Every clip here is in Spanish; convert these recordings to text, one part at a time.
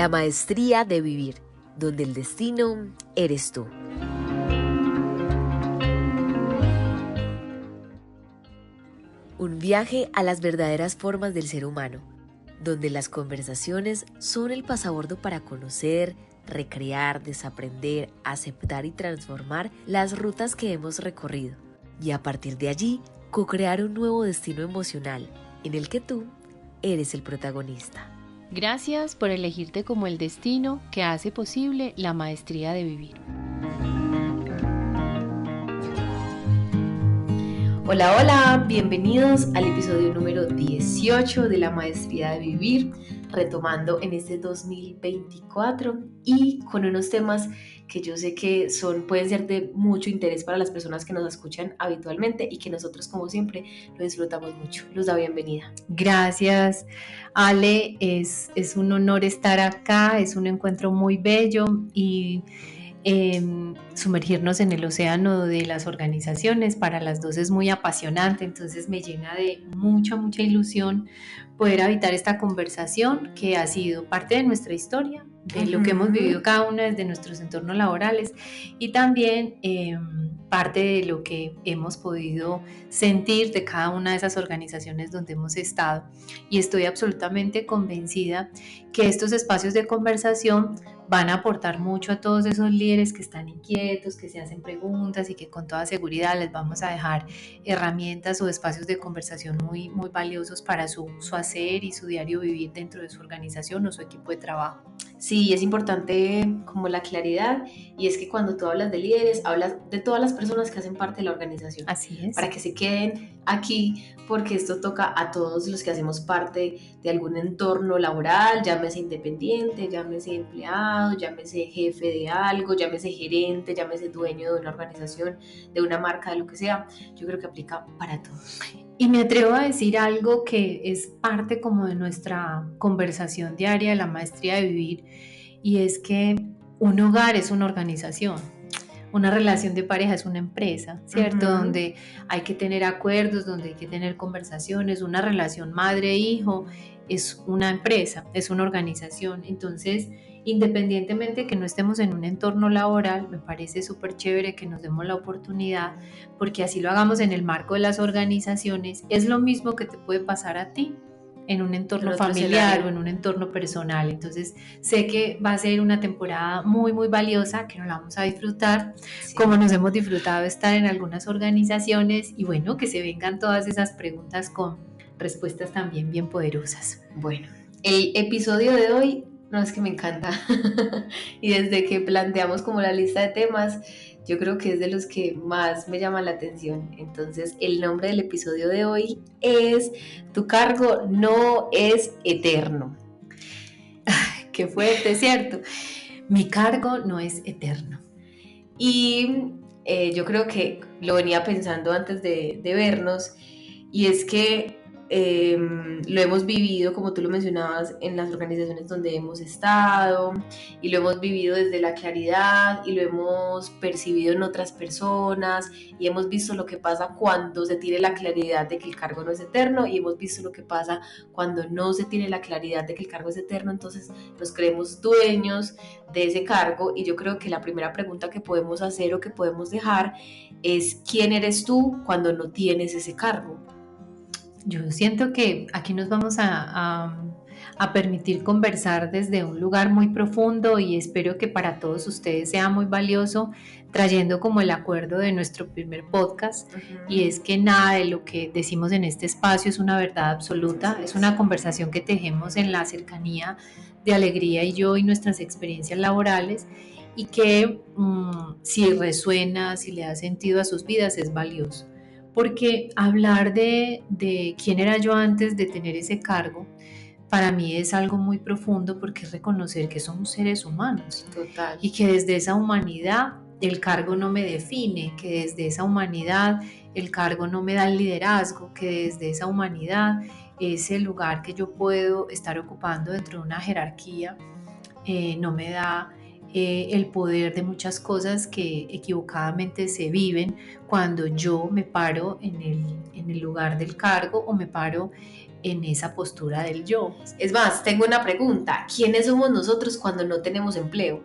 La maestría de vivir, donde el destino eres tú. Un viaje a las verdaderas formas del ser humano, donde las conversaciones son el pasabordo para conocer, recrear, desaprender, aceptar y transformar las rutas que hemos recorrido. Y a partir de allí, co-crear un nuevo destino emocional, en el que tú eres el protagonista. Gracias por elegirte como el destino que hace posible la maestría de vivir. Hola, hola, bienvenidos al episodio número 18 de la maestría de vivir, retomando en este 2024 y con unos temas que yo sé que pueden ser de mucho interés para las personas que nos escuchan habitualmente y que nosotros, como siempre, lo disfrutamos mucho. Luz, da bienvenida. Gracias, Ale, es un honor estar acá, es un encuentro muy bello y sumergirnos en el océano de las organizaciones para las dos es muy apasionante, entonces me llena de mucha ilusión poder habitar esta conversación que ha sido parte de nuestra historia, de lo que hemos vivido cada una desde nuestros entornos laborales y también parte de lo que hemos podido sentir de cada una de esas organizaciones donde hemos estado. Y estoy absolutamente convencida que estos espacios de conversación van a aportar mucho a todos esos líderes que están inquietos, que se hacen preguntas y que con toda seguridad les vamos a dejar herramientas o espacios de conversación muy valiosos para su hacer y su diario vivir dentro de su organización o su equipo de trabajo. Sí, es importante como la claridad, y es que cuando tú hablas de líderes, hablas de todas las personas que hacen parte de la organización. Así es. Para que se queden aquí, porque esto toca a todos los que hacemos parte de algún entorno laboral, llámese independiente, llámese empleado, llámese jefe de algo, llámese gerente, llámese dueño de una organización, de una marca, de lo que sea. Yo creo que aplica para todos. Y me atrevo a decir algo que es parte como de nuestra conversación diaria de la maestría de vivir, y es que un hogar es una organización, una relación de pareja es una empresa, ¿cierto? Uh-huh. Donde hay que tener acuerdos, donde hay que tener conversaciones, una relación madre-hijo es una empresa, es una organización. Entonces, independientemente que no estemos en un entorno laboral, me parece súper chévere que nos demos la oportunidad, porque así lo hagamos en el marco de las organizaciones. Es lo mismo que te puede pasar a ti en un entorno familiar o en un entorno personal. Entonces sé que va a ser una temporada muy valiosa, que nos la vamos a disfrutar, sí, como nos hemos disfrutado estar en algunas organizaciones, y bueno, que se vengan todas esas preguntas con respuestas también bien poderosas. Bueno, el episodio de hoy no es que me encanta y desde que planteamos como la lista de temas, yo creo que es de los que más me llama la atención. Entonces, el nombre del episodio de hoy es Tu cargo no es eterno. Qué fuerte, ¿cierto? Mi cargo no es eterno. Y yo creo que lo venía pensando antes de vernos, y es que lo hemos vivido, como tú lo mencionabas, en las organizaciones donde hemos estado, y lo hemos vivido desde la claridad y lo hemos percibido en otras personas, y hemos visto lo que pasa cuando se tiene la claridad de que el cargo no es eterno, y hemos visto lo que pasa cuando no se tiene la claridad de que el cargo es eterno. Entonces nos creemos dueños de ese cargo, y yo creo que la primera pregunta que podemos hacer o que podemos dejar es: ¿quién eres tú cuando no tienes ese cargo? Yo siento que aquí nos vamos a permitir conversar desde un lugar muy profundo, y espero que para todos ustedes sea muy valioso, trayendo como el acuerdo de nuestro primer podcast, uh-huh, y es que nada de lo que decimos en este espacio es una verdad absoluta, es una conversación que tejemos en la cercanía de Alegría y yo y nuestras experiencias laborales, y que si resuena, si le da sentido a sus vidas, es valioso. Porque hablar de quién era yo antes de tener ese cargo, para mí es algo muy profundo, porque es reconocer que somos seres humanos. Total. Y que desde esa humanidad el cargo no me define, que desde esa humanidad el cargo no me da el liderazgo, que desde esa humanidad ese lugar que yo puedo estar ocupando dentro de una jerarquía no me da el poder de muchas cosas que equivocadamente se viven cuando yo me paro en el lugar del cargo o me paro en esa postura del yo. Es más, tengo una pregunta. ¿Quiénes somos nosotros cuando no tenemos empleo?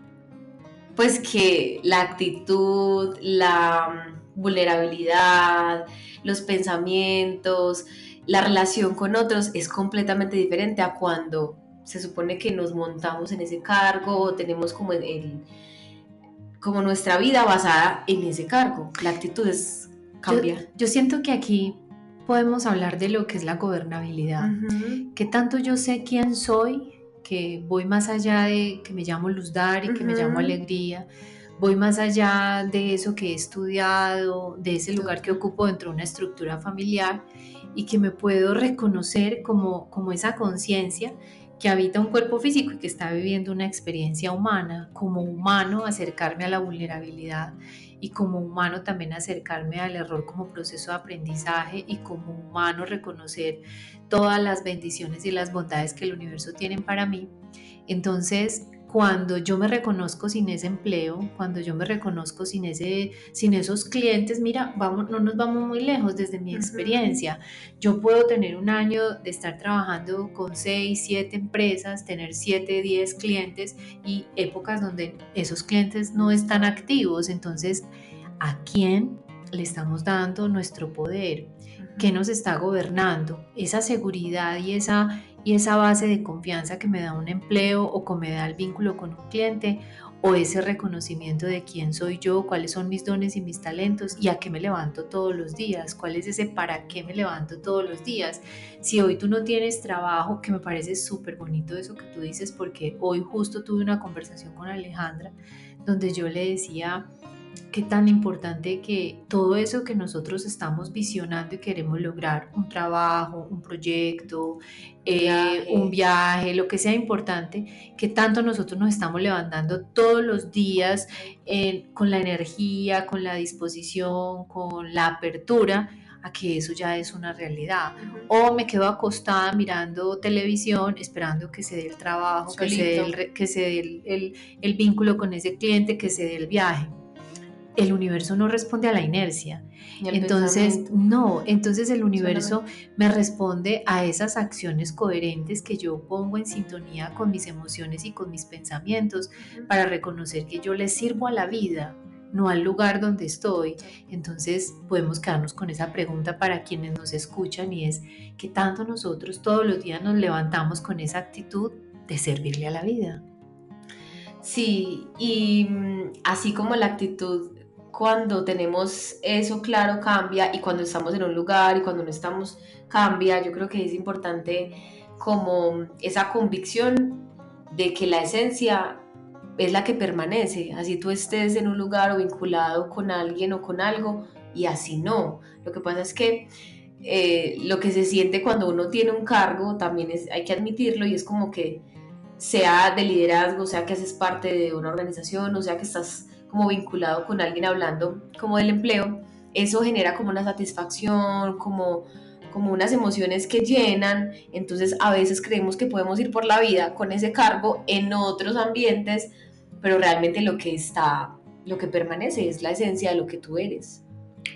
Pues que la actitud, la vulnerabilidad, los pensamientos, la relación con otros es completamente diferente a cuando se supone que nos montamos en ese cargo o tenemos como nuestra vida basada en ese cargo. La actitud cambia. Yo siento que aquí podemos hablar de lo que es la gobernabilidad. Que tanto yo sé quién soy, que voy más allá de que me llamo Luz Dari, que me llamo Alegría, voy más allá de eso que he estudiado, de ese lugar que ocupo dentro de una estructura familiar y que me puedo reconocer como esa conciencia que habita un cuerpo físico y que está viviendo una experiencia humana, como humano acercarme a la vulnerabilidad y como humano también acercarme al error como proceso de aprendizaje y como humano reconocer todas las bendiciones y las bondades que el universo tiene para mí. Entonces, cuando yo me reconozco sin ese empleo, cuando yo me reconozco sin esos clientes, mira, no nos vamos muy lejos desde mi experiencia. Yo puedo tener un año de estar trabajando con 6, 7 empresas, tener 7, 10 clientes y épocas donde esos clientes no están activos. Entonces, ¿a quién le estamos dando nuestro poder? ¿Qué nos está gobernando? Esa seguridad y esa base de confianza que me da un empleo o que me da el vínculo con un cliente, o ese reconocimiento de quién soy yo, cuáles son mis dones y mis talentos y a qué me levanto todos los días, cuál es ese para qué me levanto todos los días. Si hoy tú no tienes trabajo, que me parece súper bonito eso que tú dices, porque hoy justo tuve una conversación con Alejandra donde yo le decía qué tan importante que todo eso que nosotros estamos visionando y queremos lograr, un trabajo, un proyecto, un viaje, lo que sea importante, que tanto nosotros nos estamos levantando todos los días con la energía, con la disposición, con la apertura a que eso ya es una realidad. O me quedo acostada mirando televisión esperando que se dé el trabajo, que se dé el vínculo con ese cliente, que se dé el viaje. El universo no responde a la inercia. Entonces el universo me responde a esas acciones coherentes que yo pongo en sintonía con mis emociones y con mis pensamientos para reconocer que yo le sirvo a la vida, no al lugar donde estoy. Entonces podemos quedarnos con esa pregunta para quienes nos escuchan, y es ¿qué tanto nosotros todos los días nos levantamos con esa actitud de servirle a la vida? Sí, y así como la actitud cuando tenemos eso claro cambia, y cuando estamos en un lugar y cuando no estamos cambia, yo creo que es importante como esa convicción de que la esencia es la que permanece, así tú estés en un lugar o vinculado con alguien o con algo, y así no. Lo que pasa es que lo que se siente cuando uno tiene un cargo también hay que admitirlo, y es como que sea de liderazgo, sea que haces parte de una organización, o sea que estás como vinculado con alguien hablando como del empleo, eso genera como una satisfacción, como unas emociones que llenan. Entonces a veces creemos que podemos ir por la vida con ese cargo en otros ambientes, pero realmente lo que permanece es la esencia de lo que tú eres.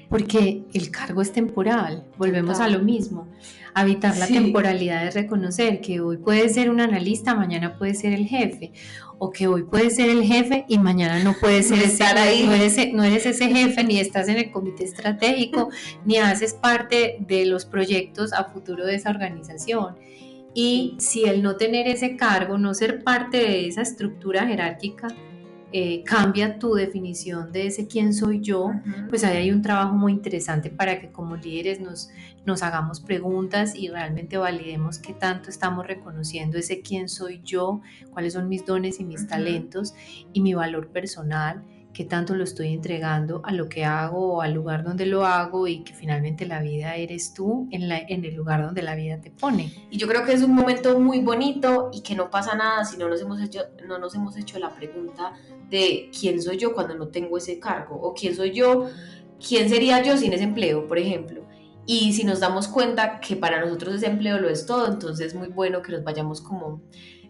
Porque el cargo es temporal, volvemos a lo mismo. Habitar la temporalidad es reconocer que hoy puedes ser un analista, mañana puedes ser el jefe, o que hoy puedes ser el jefe y mañana no puedes ser no eres ese jefe, ni estás en el comité estratégico, ni haces parte de los proyectos a futuro de esa organización. Y si el no tener ese cargo, no ser parte de esa estructura jerárquica, cambia tu definición de ese quién soy yo, pues ahí hay un trabajo muy interesante para que como líderes nos hagamos preguntas y realmente validemos qué tanto estamos reconociendo ese quién soy yo, cuáles son mis dones y mis talentos y mi valor personal, qué tanto lo estoy entregando a lo que hago o al lugar donde lo hago, y que finalmente la vida eres tú en el lugar donde la vida te pone. Y yo creo que es un momento muy bonito y que no pasa nada si no nos hemos hecho la pregunta de quién soy yo cuando no tengo ese cargo, o quién soy yo, quién sería yo sin ese empleo, por ejemplo. Y si nos damos cuenta que para nosotros ese empleo lo es todo, entonces es muy bueno que nos vayamos como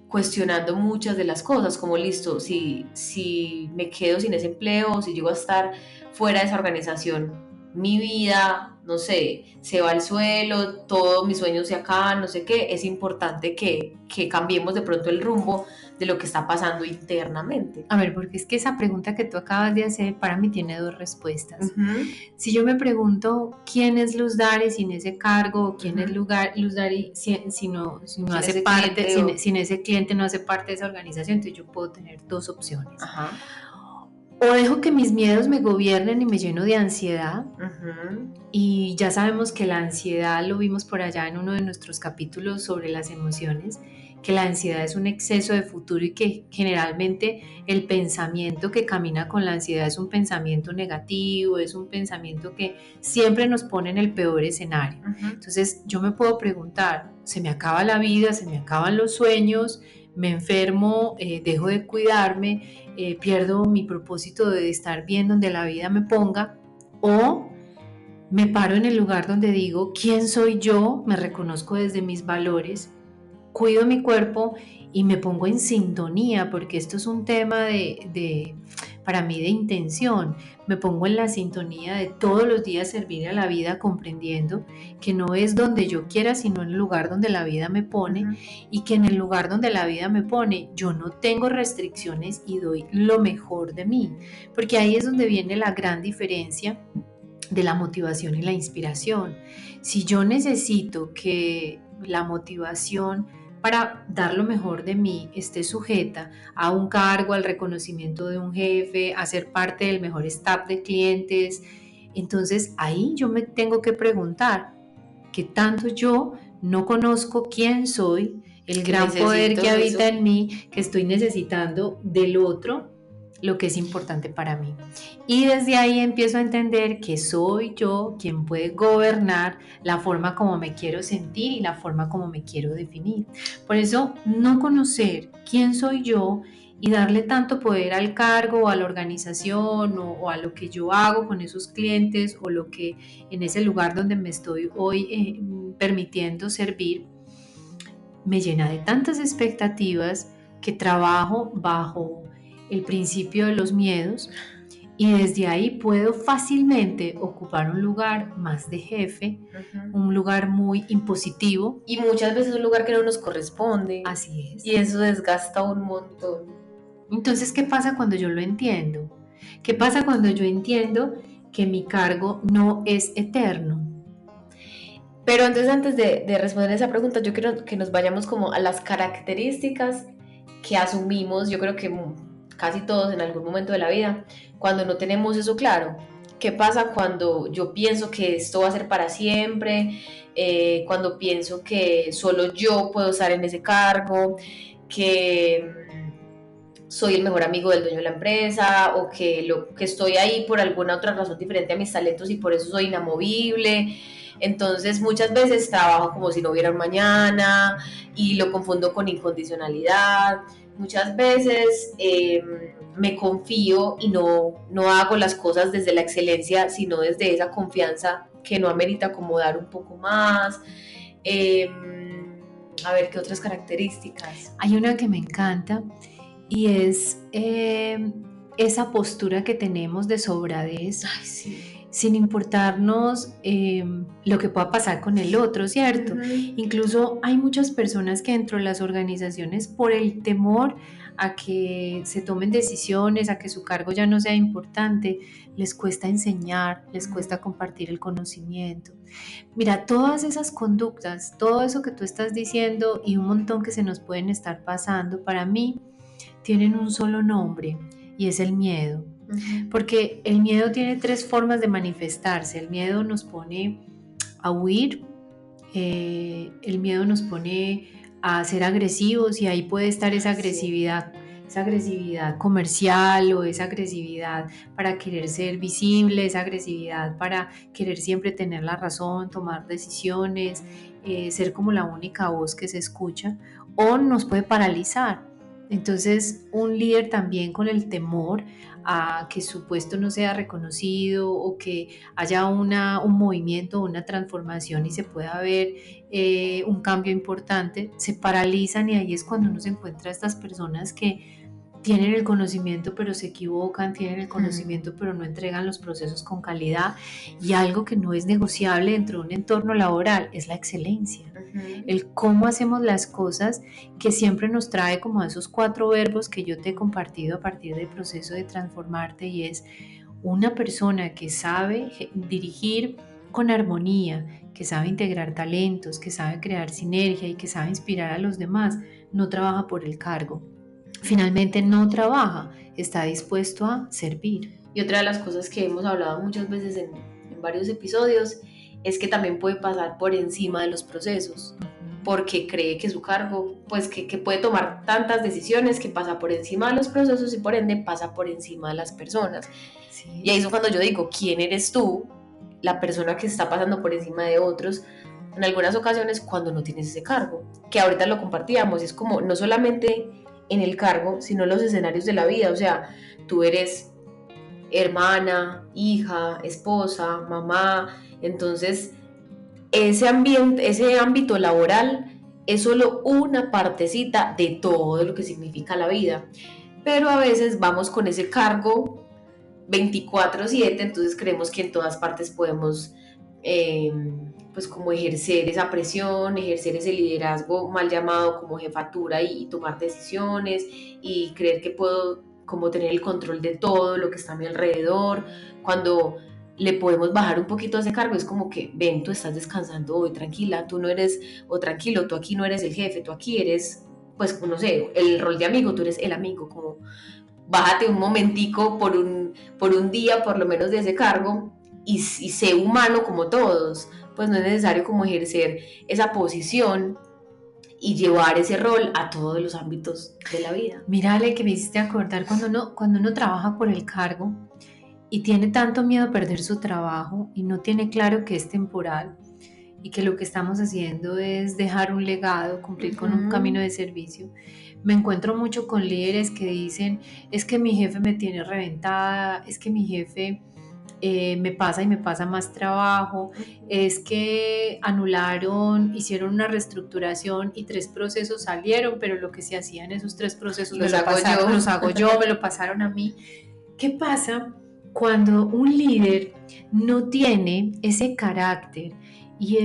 cuestionando muchas de las cosas, como listo, si me quedo sin ese empleo, si llego a estar fuera de esa organización, mi vida, no sé, se va al suelo, todos mis sueños se acaban, no sé qué, es importante que cambiemos de pronto el rumbo de lo que está pasando internamente. A ver, porque es que esa pregunta que tú acabas de hacer para mí tiene dos respuestas. Uh-huh. Si yo me pregunto quién es Luz Dari sin ese cargo, quién es Luz Dari si no hace parte, sin ese cliente no hace parte de esa organización, entonces yo puedo tener dos opciones. Ajá. O dejo que mis miedos me gobiernen y me lleno de ansiedad. Uh-huh. Y ya sabemos que la ansiedad, lo vimos por allá en uno de nuestros capítulos sobre las emociones, que la ansiedad es un exceso de futuro y que generalmente el pensamiento que camina con la ansiedad es un pensamiento negativo, es un pensamiento que siempre nos pone en el peor escenario. Uh-huh. Entonces yo me puedo preguntar, ¿se me acaba la vida? ¿Se me acaban los sueños? ¿Me enfermo? ¿Dejo de cuidarme? ¿Pierdo mi propósito de estar bien donde la vida me ponga? ¿O me paro en el lugar donde digo quién soy yo, me reconozco desde mis valores, cuido mi cuerpo y me pongo en sintonía, porque esto es un tema para mí de intención? Me pongo en la sintonía de todos los días servir a la vida, comprendiendo que no es donde yo quiera, sino en el lugar donde la vida me pone. Uh-huh. Y que en el lugar donde la vida me pone yo no tengo restricciones y doy lo mejor de mí, porque ahí es donde viene la gran diferencia de la motivación y la inspiración. Si yo necesito que la motivación para dar lo mejor de mí esté sujeta a un cargo, al reconocimiento de un jefe, a ser parte del mejor staff de clientes, entonces ahí yo me tengo que preguntar qué tanto yo no conozco quién soy, el gran poder que habita en mí, que estoy necesitando del otro, lo que es importante para mí. Y desde ahí empiezo a entender que soy yo quien puede gobernar la forma como me quiero sentir y la forma como me quiero definir. Por eso, no conocer quién soy yo y darle tanto poder al cargo o a la organización o a lo que yo hago con esos clientes o lo que en ese lugar donde me estoy hoy permitiendo servir, me llena de tantas expectativas que trabajo bajo el principio de los miedos, y desde ahí puedo fácilmente ocupar un lugar más de jefe, uh-huh, un lugar muy impositivo. Y muchas veces un lugar que no nos corresponde. Así es. Y eso desgasta un montón. Entonces, ¿qué pasa cuando yo lo entiendo? ¿Qué pasa cuando yo entiendo que mi cargo no es eterno? Pero entonces, antes de responder esa pregunta, yo quiero que nos vayamos como a las características que asumimos, yo creo que casi todos en algún momento de la vida, cuando no tenemos eso claro. ¿Qué pasa cuando yo pienso que esto va a ser para siempre? Cuando pienso que solo yo puedo estar en ese cargo, que soy el mejor amigo del dueño de la empresa, o que estoy ahí por alguna otra razón diferente a mis talentos y por eso soy inamovible. Entonces muchas veces trabajo como si no hubiera un mañana y lo confundo con incondicionalidad. Muchas veces me confío y no hago las cosas desde la excelencia, sino desde esa confianza que no amerita como dar un poco más. A ver, ¿qué otras características? Hay una que me encanta y es esa postura que tenemos de sobradez. Ay, sí. Sin importarnos lo que pueda pasar con el otro, ¿cierto? Uh-huh. Incluso hay muchas personas que dentro de las organizaciones, por el temor a que se tomen decisiones, a que su cargo ya no sea importante, les cuesta enseñar, les cuesta compartir el conocimiento. Mira, todas esas conductas, todo eso que tú estás diciendo y un montón que se nos pueden estar pasando, para mí tienen un solo nombre y es el miedo. Porque el miedo tiene tres formas de manifestarse. El miedo nos pone a huir, el miedo nos pone a ser agresivos, y ahí puede estar esa agresividad comercial, o esa agresividad para querer ser visible, esa agresividad para querer siempre tener la razón, tomar decisiones, ser como la única voz que se escucha, o nos puede paralizar. Entonces, un líder también con el temor a que su puesto no sea reconocido o que haya un movimiento, una transformación y se pueda ver un cambio importante, se paralizan y ahí es cuando uno se encuentra a estas personas que tienen el conocimiento pero se equivocan, tienen el conocimiento pero no entregan los procesos con calidad y algo que no es negociable dentro de un entorno laboral es la excelencia. El cómo hacemos las cosas que siempre nos trae como a esos 4 verbos que yo te he compartido a partir del proceso de transformarte y es una persona que sabe dirigir con armonía, que sabe integrar talentos, que sabe crear sinergia y que sabe inspirar a los demás, no trabaja por el cargo. Finalmente no trabaja, está dispuesto a servir. Y otra de las cosas que hemos hablado muchas veces en varios episodios es que también puede pasar por encima de los procesos, porque cree que su cargo, pues que puede tomar tantas decisiones que pasa por encima de los procesos y por ende pasa por encima de las personas. Sí. Y ahí es cuando yo digo, ¿quién eres tú? La persona que está pasando por encima de otros, en algunas ocasiones cuando no tienes ese cargo, que ahorita lo compartíamos, es como no solamente en el cargo, sino en los escenarios de la vida, o sea, tú eres hermana, hija, esposa, mamá, entonces ese ambiente, ese ámbito laboral es solo una partecita de todo lo que significa la vida, pero a veces vamos con ese cargo 24/7, entonces creemos que en todas partes podemos pues como ejercer esa presión, ejercer ese liderazgo mal llamado como jefatura y tomar decisiones y creer que puedo como tener el control de todo lo que está a mi alrededor, cuando le podemos bajar un poquito a ese cargo, es como que ven, tú estás descansando hoy, tranquila, tú no eres, o tranquilo, tú aquí no eres el jefe, tú aquí eres, pues no sé, el rol de amigo, tú eres el amigo, como bájate un momentico por un día por lo menos de ese cargo y sé humano como todos, pues no es necesario como ejercer esa posición y llevar ese rol a todos los ámbitos de la vida. Mírale que me hiciste acordar cuando uno trabaja por el cargo y tiene tanto miedo a perder su trabajo y no tiene claro que es temporal y que lo que estamos haciendo es dejar un legado, cumplir con un camino de servicio. Me encuentro mucho con líderes que dicen, es que mi jefe me tiene reventada, es que mi jefe me pasa más trabajo, es que hicieron una reestructuración y 3 procesos salieron, pero lo que se hacía en esos 3 procesos los hago yo, me lo pasaron a mí. ¿Qué pasa cuando un líder no tiene ese carácter y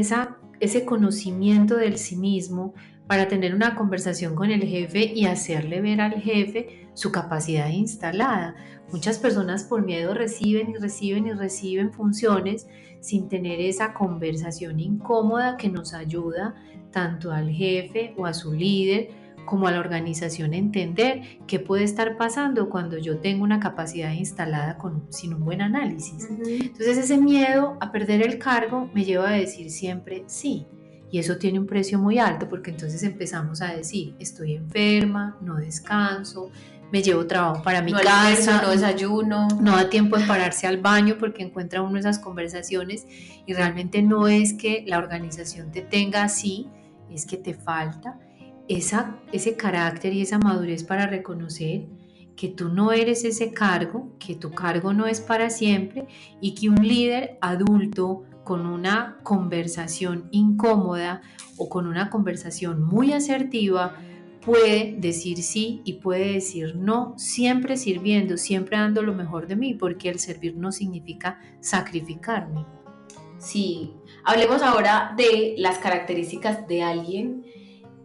ese conocimiento del sí mismo para tener una conversación con el jefe y hacerle ver al jefe su capacidad instalada? Muchas personas por miedo reciben funciones sin tener esa conversación incómoda que nos ayuda tanto al jefe o a su líder como a la organización a entender qué puede estar pasando cuando yo tengo una capacidad instalada sin un buen análisis. Entonces ese miedo a perder el cargo me lleva a decir siempre sí. Y eso tiene un precio muy alto porque entonces empezamos a decir, estoy enferma, no descanso, me llevo trabajo para mi casa, no desayuno, no da tiempo de pararse al baño porque encuentra uno esas conversaciones y realmente no es que la organización te tenga así, es que te falta ese carácter y esa madurez para reconocer que tú no eres ese cargo, que tu cargo no es para siempre y que un líder adulto con una conversación incómoda o con una conversación muy asertiva puede decir sí y puede decir no, siempre sirviendo, siempre dando lo mejor de mí, porque el servir no significa sacrificarme. Sí, hablemos ahora de las características de alguien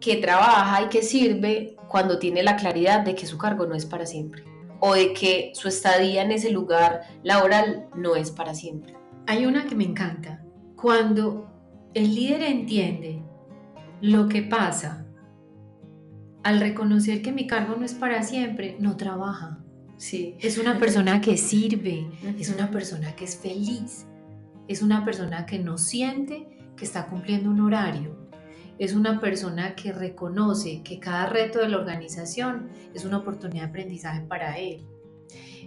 que trabaja y que sirve cuando tiene la claridad de que su cargo no es para siempre o de que su estadía en ese lugar laboral no es para siempre. Hay una que me encanta. Cuando el líder entiende lo que pasa al reconocer que mi cargo no es para siempre, no trabaja. Sí. Es una persona que sirve, es una persona que es feliz, es una persona que no siente que está cumpliendo un horario. Es una persona que reconoce que cada reto de la organización es una oportunidad de aprendizaje para él.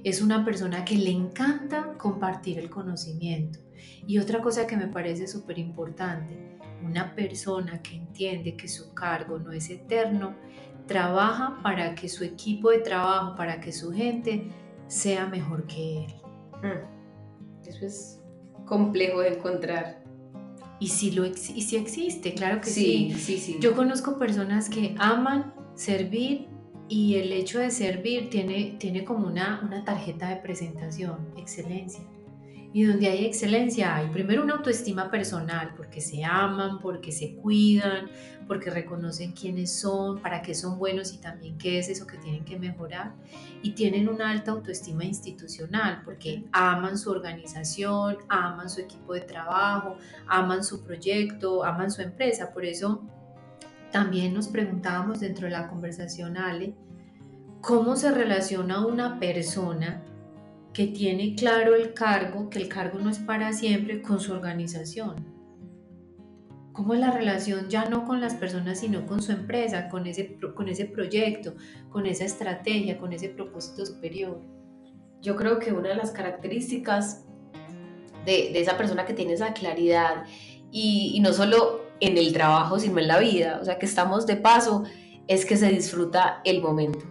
Es una persona que le encanta compartir el conocimiento. Y otra cosa que me parece súper importante, una persona que entiende que su cargo no es eterno, trabaja para que su equipo de trabajo, para que su gente sea mejor que él. Eso es complejo de encontrar. Y si existe, claro que Sí. Yo conozco personas que aman servir y el hecho de servir tiene como una tarjeta de presentación, excelencia. Y donde hay excelencia hay primero una autoestima personal, porque se aman, porque se cuidan, porque reconocen quiénes son, para qué son buenos y también qué es eso que tienen que mejorar. Y tienen una alta autoestima institucional, porque aman su organización, aman su equipo de trabajo, aman su proyecto, aman su empresa. Por eso también nos preguntábamos dentro de la conversación, Ale, ¿cómo se relaciona una persona que tiene claro el cargo, que el cargo no es para siempre, con su organización? ¿Cómo es la relación ya no con las personas, sino con su empresa, con ese proyecto, con esa estrategia, con ese propósito superior? Yo creo que una de las características de esa persona que tiene esa claridad, y no solo en el trabajo, sino en la vida, o sea, que estamos de paso, es que se disfruta el momento.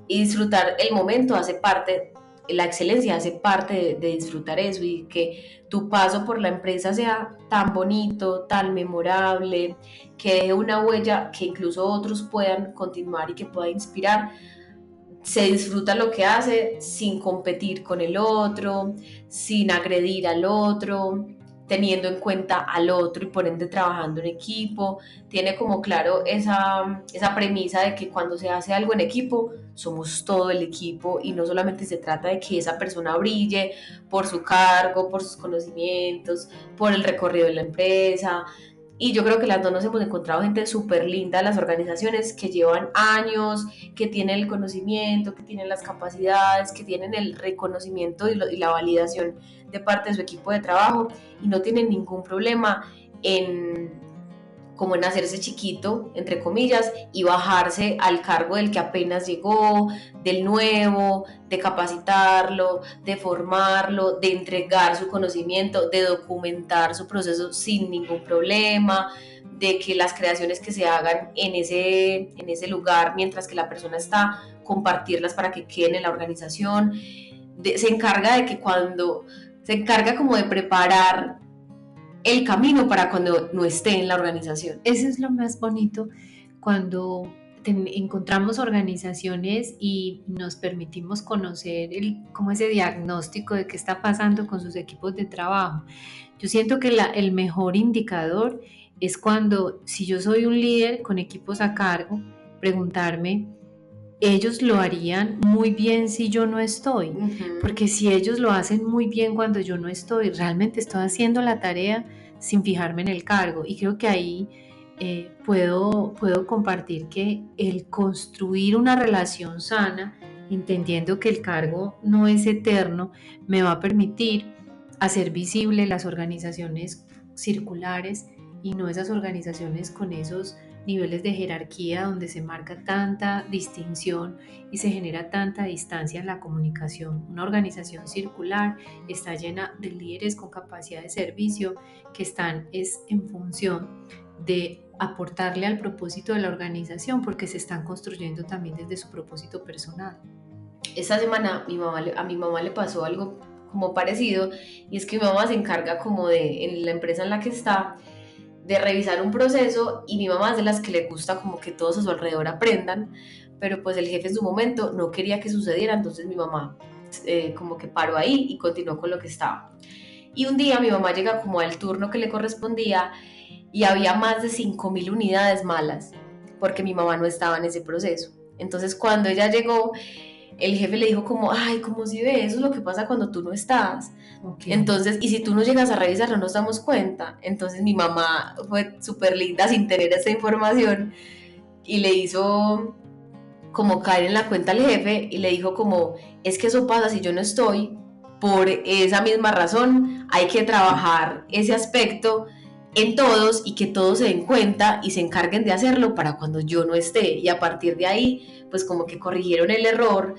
Y disfrutar el momento hace parte, la excelencia hace parte de disfrutar eso, y que tu paso por la empresa sea tan bonito, tan memorable, que deje una huella que incluso otros puedan continuar y que pueda inspirar. Se disfruta lo que hace sin competir con el otro, sin agredir al otro, teniendo en cuenta al otro y por ende trabajando en equipo. Tiene como claro esa premisa de que cuando se hace algo en equipo, somos todo el equipo y no solamente se trata de que esa persona brille por su cargo, por sus conocimientos, por el recorrido de la empresa. Y yo creo que las dos nos hemos encontrado gente súper linda en las organizaciones que llevan años, que tienen el conocimiento, que tienen las capacidades, que tienen el reconocimiento y la validación de parte de su equipo de trabajo, y no tienen ningún problema como en hacerse chiquito, entre comillas, y bajarse al cargo del que apenas llegó, del nuevo, de capacitarlo, de formarlo, de entregar su conocimiento, de documentar su proceso sin ningún problema, de que las creaciones que se hagan en ese lugar mientras que la persona está, compartirlas para que queden en la organización. Se encarga como de preparar el camino para cuando no esté en la organización. Eso es lo más bonito cuando encontramos organizaciones y nos permitimos conocer como ese diagnóstico de qué está pasando con sus equipos de trabajo. Yo siento que el mejor indicador es cuando, si yo soy un líder con equipos a cargo, preguntarme, ellos lo harían muy bien si yo no estoy, porque si ellos lo hacen muy bien cuando yo no estoy, realmente estoy haciendo la tarea sin fijarme en el cargo. Y creo que ahí puedo compartir que el construir una relación sana, entendiendo que el cargo no es eterno, me va a permitir hacer visible las organizaciones circulares y no esas organizaciones con esos niveles de jerarquía donde se marca tanta distinción y se genera tanta distancia en la comunicación. Una organización circular está llena de líderes con capacidad de servicio que están en función de aportarle al propósito de la organización, porque se están construyendo también desde su propósito personal. Esta semana a mi mamá le pasó algo como parecido, y es que mi mamá se encarga como en la empresa en la que está, de revisar un proceso, y mi mamá es de las que le gusta como que todos a su alrededor aprendan, pero pues el jefe en su momento no quería que sucediera, entonces mi mamá como que paró ahí y continuó con lo que estaba. Y un día mi mamá llega como al turno que le correspondía y había más de 5.000 unidades malas, porque mi mamá no estaba en ese proceso. Entonces cuando ella llegó, el jefe le dijo como, ay, como si ve, eso es lo que pasa cuando tú no estás. Okay. Entonces, y si tú no llegas a revisar, no nos damos cuenta. Entonces mi mamá fue súper linda sin tener esta información y le hizo como caer en la cuenta al jefe y le dijo como, es que eso pasa si yo no estoy, por esa misma razón hay que trabajar ese aspecto en todos y que todos se den cuenta y se encarguen de hacerlo para cuando yo no esté. Y a partir de ahí, pues como que corrigieron el error,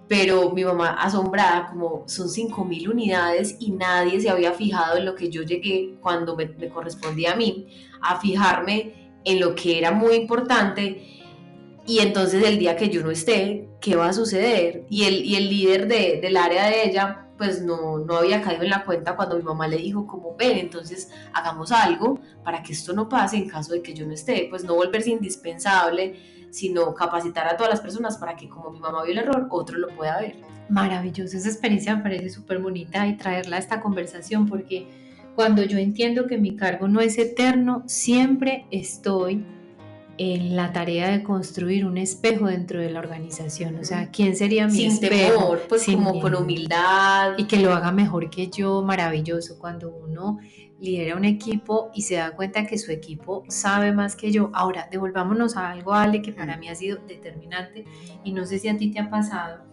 pero mi mamá asombrada, como son 5.000 unidades y nadie se había fijado en lo que yo llegué cuando me correspondía a mí, a fijarme en lo que era muy importante. Y entonces el día que yo no esté, ¿qué va a suceder? Y el líder del área de ella, pues no había caído en la cuenta cuando mi mamá le dijo como, ven, entonces hagamos algo para que esto no pase en caso de que yo no esté, pues no volverse indispensable, sino capacitar a todas las personas para que como mi mamá vio el error, otro lo pueda ver. Maravilloso, esa experiencia me parece súper bonita y traerla a esta conversación, porque cuando yo entiendo que mi cargo no es eterno, siempre estoy en la tarea de construir un espejo dentro de la organización. O sea, ¿quién sería mi Sin espejo? temor, pues Sin como con miedo. humildad. Y que lo haga mejor que yo, maravilloso. Cuando uno lidera un equipo y se da cuenta que su equipo sabe más que yo. Ahora, devolvámonos a algo, Ale, que para mí ha sido determinante y no sé si a ti te ha pasado.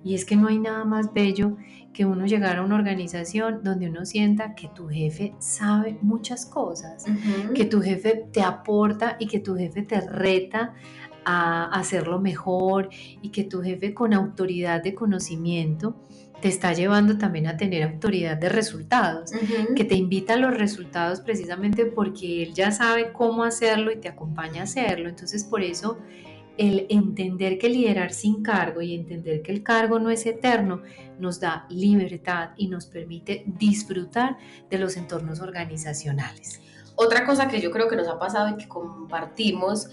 Y es que no hay nada más bello que uno llegar a una organización donde uno sienta que tu jefe sabe muchas cosas, que tu jefe te aporta y que tu jefe te reta a hacerlo mejor y que tu jefe con autoridad de conocimiento te está llevando también a tener autoridad de resultados, que te invita a los resultados precisamente porque él ya sabe cómo hacerlo y te acompaña a hacerlo. Entonces, por eso el entender que liderar sin cargo y entender que el cargo no es eterno nos da libertad y nos permite disfrutar de los entornos organizacionales. Otra cosa que yo creo que nos ha pasado y que compartimos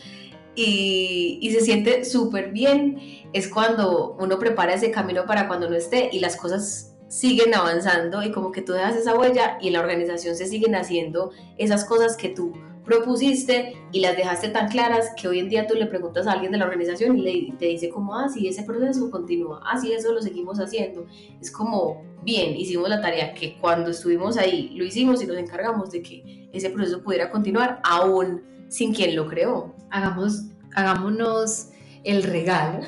y se siente súper bien es cuando uno prepara ese camino para cuando no esté y las cosas siguen avanzando y como que tú dejas esa huella y en la organización se siguen haciendo esas cosas que tú propusiste y las dejaste tan claras que hoy en día tú le preguntas a alguien de la organización y te dice como, sí, ese proceso continúa, sí, eso lo seguimos haciendo. Es como, bien, hicimos la tarea que cuando estuvimos ahí lo hicimos y nos encargamos de que ese proceso pudiera continuar aún sin quien lo creó. Hagámonos el regalo.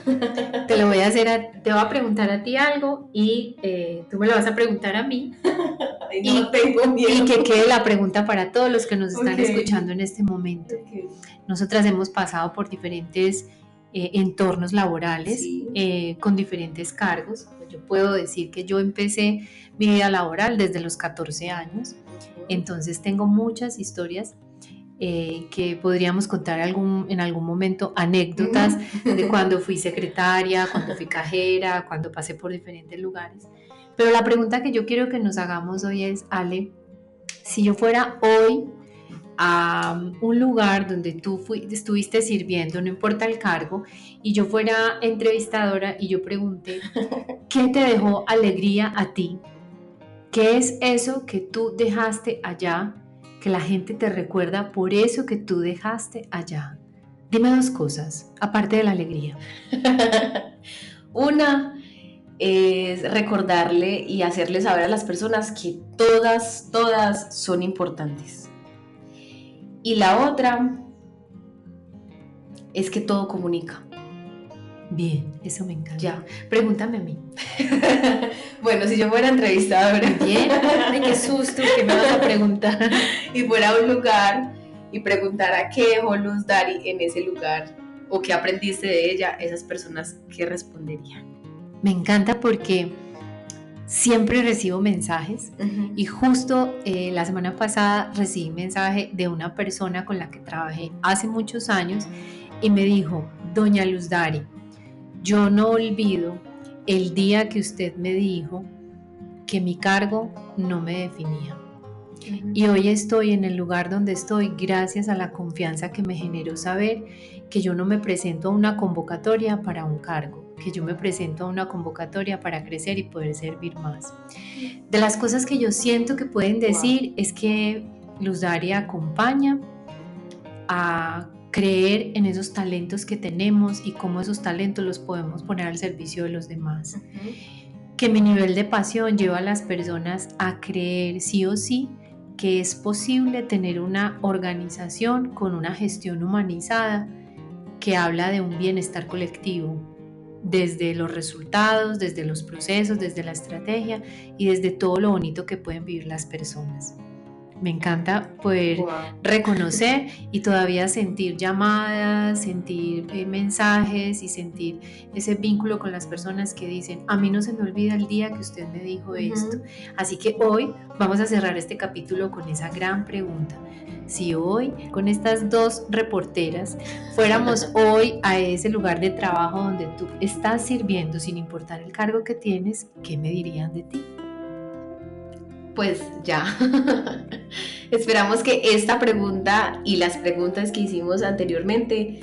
Te lo voy a hacer, te voy a preguntar a ti algo y tú me lo vas a preguntar a mí. No tengo miedo. Y que quede la pregunta para todos los que nos están escuchando en este momento. Nosotras hemos pasado por diferentes entornos laborales, sí, con diferentes cargos. Yo puedo decir que yo empecé mi vida laboral desde los 14 años, entonces tengo muchas historias que podríamos contar en algún momento, anécdotas de cuando fui secretaria, cuando fui cajera, cuando pasé por diferentes lugares. Pero la pregunta que yo quiero que nos hagamos hoy es, Ale, si yo fuera hoy a un lugar donde tú estuviste sirviendo, no importa el cargo, y yo fuera entrevistadora y yo pregunté, ¿qué te dejó alegría a ti? ¿Qué es eso que tú dejaste allá, que la gente te recuerda por eso que tú dejaste allá? Dime dos cosas, aparte de la alegría. Una es recordarle y hacerle saber a las personas que todas son importantes. Y la otra es que todo comunica. Bien, eso me encanta. Ya. Pregúntame a mí. Bueno, si yo fuera entrevistadora. Bien, ay, qué susto que me vas a preguntar. Y fuera a un lugar y preguntara qué dejó Luz Dari en ese lugar o qué aprendiste de ella, esas personas, ¿qué responderían? Me encanta porque siempre recibo mensajes y justo la semana pasada recibí mensaje de una persona con la que trabajé hace muchos años y me dijo, doña Luz Dari, yo no olvido el día que usted me dijo que mi cargo no me definía. Y hoy estoy en el lugar donde estoy gracias a la confianza que me generó saber que yo no me presento a una convocatoria para un cargo, que yo me presento a una convocatoria para crecer y poder servir más. De las cosas que yo siento que pueden decir es que Luz Dari acompaña a creer en esos talentos que tenemos y cómo esos talentos los podemos poner al servicio de los demás. Que mi nivel de pasión lleva a las personas a creer sí o sí que es posible tener una organización con una gestión humanizada que habla de un bienestar colectivo, desde los resultados, desde los procesos, desde la estrategia y desde todo lo bonito que pueden vivir las personas. Me encanta poder Wow. reconocer y todavía sentir llamadas, sentir mensajes y sentir ese vínculo con las personas que dicen, a mí no se me olvida el día que usted me dijo esto. Así que hoy vamos a cerrar este capítulo con esa gran pregunta. Si hoy, con estas dos reporteras, fuéramos hoy a ese lugar de trabajo donde tú estás sirviendo, sin importar el cargo que tienes, ¿qué me dirían de ti? Pues ya. Esperamos que esta pregunta y las preguntas que hicimos anteriormente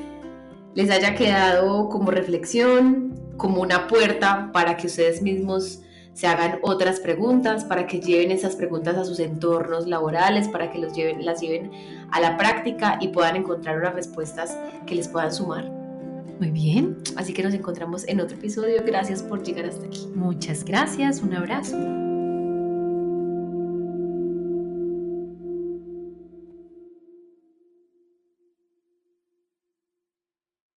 les haya quedado como reflexión, como una puerta para que ustedes mismos se hagan otras preguntas, para que lleven esas preguntas a sus entornos laborales, para que las lleven a la práctica y puedan encontrar unas respuestas que les puedan sumar. Muy bien. Así que nos encontramos en otro episodio. Gracias por llegar hasta aquí. Muchas gracias. Un abrazo.